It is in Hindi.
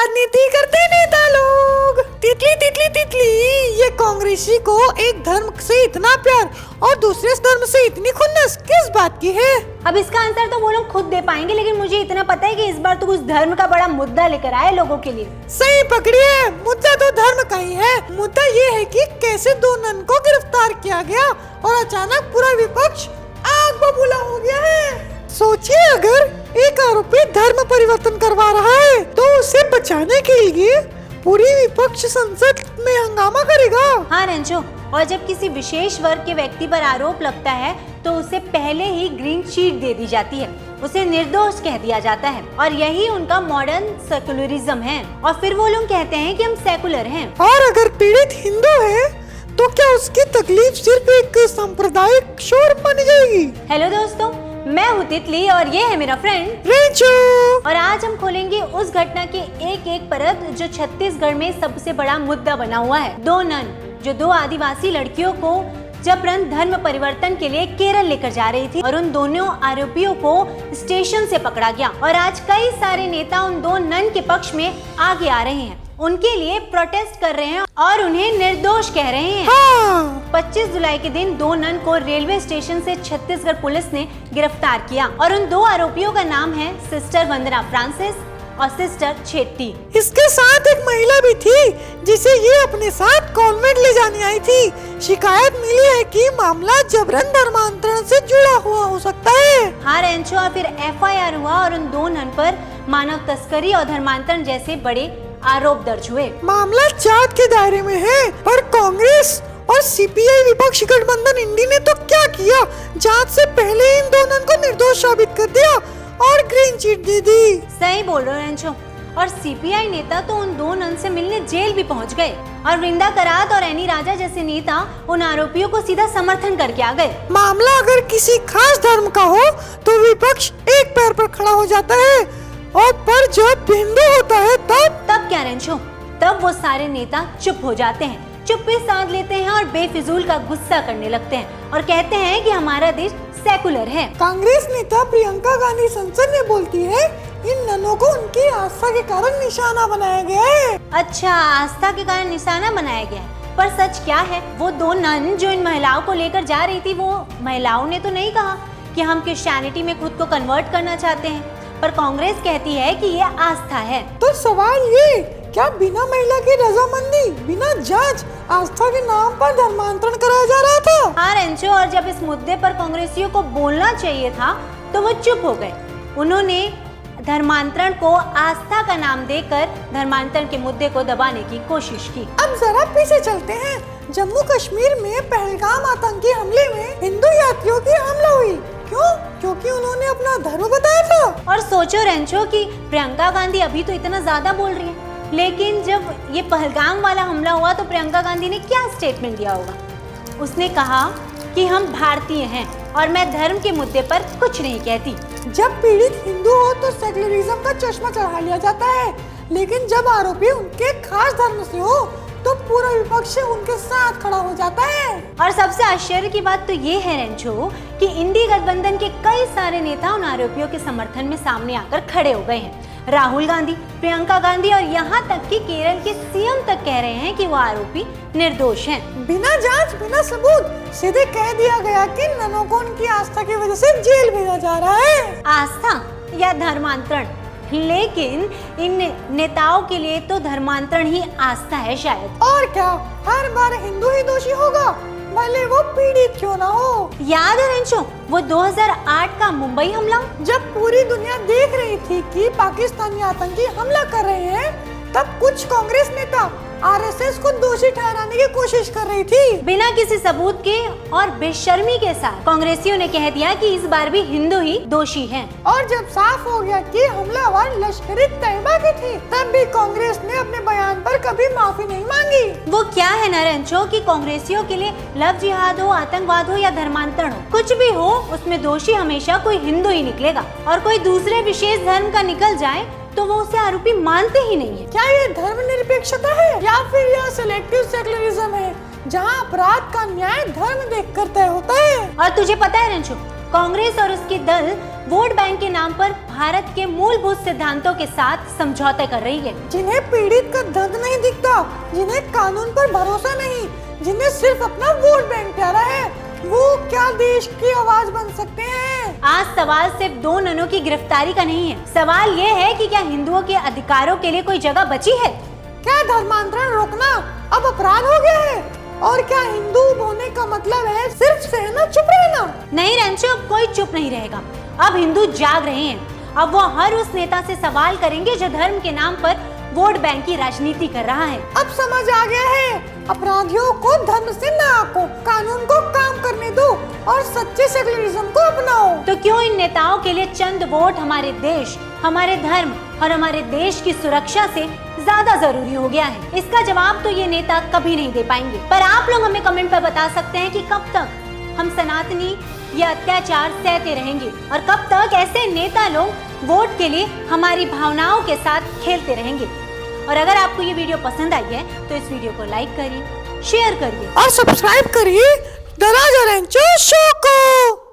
राजनीति करते नेता लोग। तितली तितली तितली, ये कांग्रेसी को एक धर्म से इतना प्यार और दूसरे धर्म से इतनी खुन्नस किस बात की है? अब इसका आंसर तो वो लोग खुद दे पाएंगे, लेकिन मुझे इतना पता है कि इस बार तो कुछ धर्म का बड़ा मुद्दा लेकर आए लोगों के लिए। सही पकड़िए, मुद्दा तो धर्म का ही है। मुद्दा ये है कि कैसे दो नन को गिरफ्तार किया गया और अचानक पूरा विपक्ष आग बबूला हो गया है। सोचिए, अगर एक आरोपी धर्म परिवर्तन करवा रहा है तो उसे बचाने के लिए पूरी विपक्ष संसद में हंगामा करेगा। हाँ रेंचो, और जब किसी विशेष वर्ग के व्यक्ति पर आरोप लगता है तो उसे पहले ही ग्रीन शीट दे दी जाती है, उसे निर्दोष कह दिया जाता है और यही उनका मॉडर्न सेकुलरिज्म है। और फिर वो लोग कहते हैं कि हम सेकुलर हैं। और अगर पीड़ित हिंदू है तो क्या उसकी तकलीफ सिर्फ एक सांप्रदायिक शोर बन जाएगी? हेलो दोस्तों, मैं हूँ तितली और ये है मेरा फ्रेंड रेंचो। और आज हम खोलेंगे उस घटना के एक एक परत जो छत्तीसगढ़ में सबसे बड़ा मुद्दा बना हुआ है। दो नन जो दो आदिवासी लड़कियों को जबरन धर्म परिवर्तन के लिए केरल लेकर जा रही थी और उन दोनों आरोपियों को स्टेशन से पकड़ा गया। और आज कई सारे नेता उन दो नन के पक्ष में आगे आ रहे हैं, उनके लिए प्रोटेस्ट कर रहे हैं और उन्हें निर्दोष कह रहे हैं। हाँ। 25 जुलाई के दिन दो नन को रेलवे स्टेशन से छत्तीसगढ़ पुलिस ने गिरफ्तार किया और उन दो आरोपियों का नाम है सिस्टर वंदना फ्रांसिस और सिस्टर छेट्टी। इसके साथ एक महिला भी थी जिसे ये अपने साथ कॉन्वेंट ले जाने आई थी। शिकायत मिली है कि मामला जबरन धर्मांतरण से जुड़ा हुआ हो सकता है। हाँ रेंचो, और फिर FIR हुआ और उन दो नन पर मानव तस्करी और धर्मांतरण जैसे बड़े आरोप दर्ज हुए। मामला जांच के दायरे में है, पर कांग्रेस और CPI विपक्षी गठबंधन इंडी ने तो क्या किया, जांच से पहले इन दोनों को निर्दोष साबित कर दिया और ग्रीन चिट दे दी। सही बोल रहे हो रेंचो, और CPI नेता तो उन दो नन से मिलने जेल भी पहुंच गए और वृंदा करात और एनी राजा जैसे नेता उन आरोपियों को सीधा समर्थन करके आ गए। मामला अगर किसी खास धर्म का हो तो विपक्ष एक पैर पर खड़ा हो जाता है, और पर जब हिंदू होता है तब क्या रेंचो, तब वो सारे नेता चुप हो जाते हैं, चुप्पी साध लेते हैं और बेफिजूल का गुस्सा करने लगते हैं और कहते हैं कि हमारा देश सेकुलर है। कांग्रेस नेता प्रियंका गांधी संसद में बोलती है इन ननों को उनकी आस्था के कारण निशाना बनाया गया है। अच्छा, आस्था के कारण निशाना बनाया गया है, पर सच क्या है? वो दो नन जो इन महिलाओं को लेकर जा रही थी, वो महिलाओं ने तो नहीं कहा कि हम क्रिश्चियनिटी में खुद को कन्वर्ट करना चाहते हैं, पर कांग्रेस कहती है कि ये आस्था है। तो सवाल ये, क्या बिना महिला की रजामंदी, बिना जांच आस्था के नाम पर धर्मांतरण कराया जा रहा था? हाँ रेंचो, और जब इस मुद्दे पर कांग्रेसियों को बोलना चाहिए था तो वो चुप हो गए। उन्होंने धर्मांतरण को आस्था का नाम देकर धर्मांतरण के मुद्दे को दबाने की कोशिश की। अब जरा पीछे चलते हैं। जम्मू कश्मीर में पहलगाम आतंकी हमले में हिंदू यात्रियों की हमला हुई। क्यों? क्योंकि उन्होंने अपना धर्म बताया था। और सोचो रेंचो कि प्रियंका गांधी अभी तो इतना ज्यादा बोल रही है, लेकिन जब ये पहलगाम वाला हमला हुआ तो प्रियंका गांधी ने क्या स्टेटमेंट दिया होगा? उसने कहा कि हम भारतीय हैं और मैं धर्म के मुद्दे पर कुछ नहीं कहती। जब पीड़ित हिंदू हो तो सेकुलरिज्म का चश्मा चढ़ा लिया जाता है, लेकिन जब आरोपी उनके खास धर्म से हो तो पूरा विपक्ष उनके साथ खड़ा हो जाता है। और सबसे आश्चर्य की बात तो ये है रेंचो कि इंडी गठबंधन के कई सारे नेता उन आरोपियों के समर्थन में सामने आकर खड़े हो गए हैं। राहुल गांधी, प्रियंका गांधी और यहाँ तक कि केरल के CM तक कह रहे हैं कि वो आरोपी निर्दोष हैं। बिना जांच, बिना सबूत सीधे कह दिया गया कि ननों को उनकी आस्था की वजह से जेल भेजा जा रहा है। आस्था या धर्मांतरण? लेकिन इन नेताओं के लिए तो धर्मांतरण ही आस्था है शायद। और क्या, हर बार हिंदू ही दोषी होगा, भले वो पीड़ित क्यों ना हो। याद है रेंचो वो 2008 का मुंबई हमला? जब पूरी दुनिया देख रही थी कि पाकिस्तानी आतंकी हमला कर रहे हैं, तब कुछ कांग्रेस नेता RSS को दोषी ठहराने की कोशिश कर रही थी। बिना किसी सबूत के और बेशर्मी के साथ कांग्रेसियों ने कह दिया कि इस बार भी हिंदू ही दोषी हैं। और जब साफ हो गया कि हमलावर लश्कर-ए-तैयबा के थे, तब भी कांग्रेस ने अपने बयान पर कभी माफी नहीं मांगी। वो क्या है ना रेंचो कि कांग्रेसियों के लिए लव जिहाद हो, आतंकवाद हो या धर्मांतरण हो, कुछ भी हो, उसमें दोषी हमेशा कोई हिंदू ही निकलेगा। और कोई दूसरे विशेष धर्म का निकल जाए तो वो उसे आरोपी मानते ही नहीं है। क्या ये धर्मनिरपेक्षता है या फिर यह सिलेक्टिव सेकुलरिज्म है, जहां अपराध का न्याय धर्म देखकर तय होता है? और तुझे पता है रेंचो, कांग्रेस और उसकी दल वोट बैंक के नाम पर भारत के मूलभूत सिद्धांतों के साथ समझौते कर रही है। जिन्हें पीड़ित का दर्द नहीं दिखता, जिन्हें कानून पर भरोसा नहीं, जिन्हें सिर्फ अपना वोट बैंक प्यारा है, वो क्या देश की आवाज बन सकते हैं? आज सवाल सिर्फ 2 ननों की गिरफ्तारी का नहीं है। सवाल ये है कि क्या हिंदुओं के अधिकारों के लिए कोई जगह बची है? क्या धर्मांतरण रोकना अब अपराध हो गया है? और क्या हिंदू होने का मतलब है सिर्फ सहना, चुप रहना? नहीं रंचो, अब कोई चुप नहीं रहेगा। अब हिंदू जाग रहे हैं। अब वो हर उस नेता से सवाल करेंगे जो धर्म के नाम पर वोट बैंक की राजनीति कर रहा है। अब समझ आ गया है, अपराधियों को धर्म से न आको, कानून को काम करने दो और सच्चे सेकुलरिज्म को अपनाओ। तो क्यों इन नेताओं के लिए चंद वोट हमारे देश, हमारे धर्म और हमारे देश की सुरक्षा से ज्यादा जरूरी हो गया है? इसका जवाब तो ये नेता कभी नहीं दे पाएंगे। पर आप लोग हमें कमेंट पर बता सकते हैं कि कब तक हम सनातनी ये अत्याचार सहते रहेंगे और कब तक ऐसे नेता लोग वोट के लिए हमारी भावनाओं के साथ खेलते रहेंगे। और अगर आपको ये वीडियो पसंद आई है तो इस वीडियो को लाइक करिए, शेयर करिए और सब्सक्राइब करिए द राजा रेंचो शो को।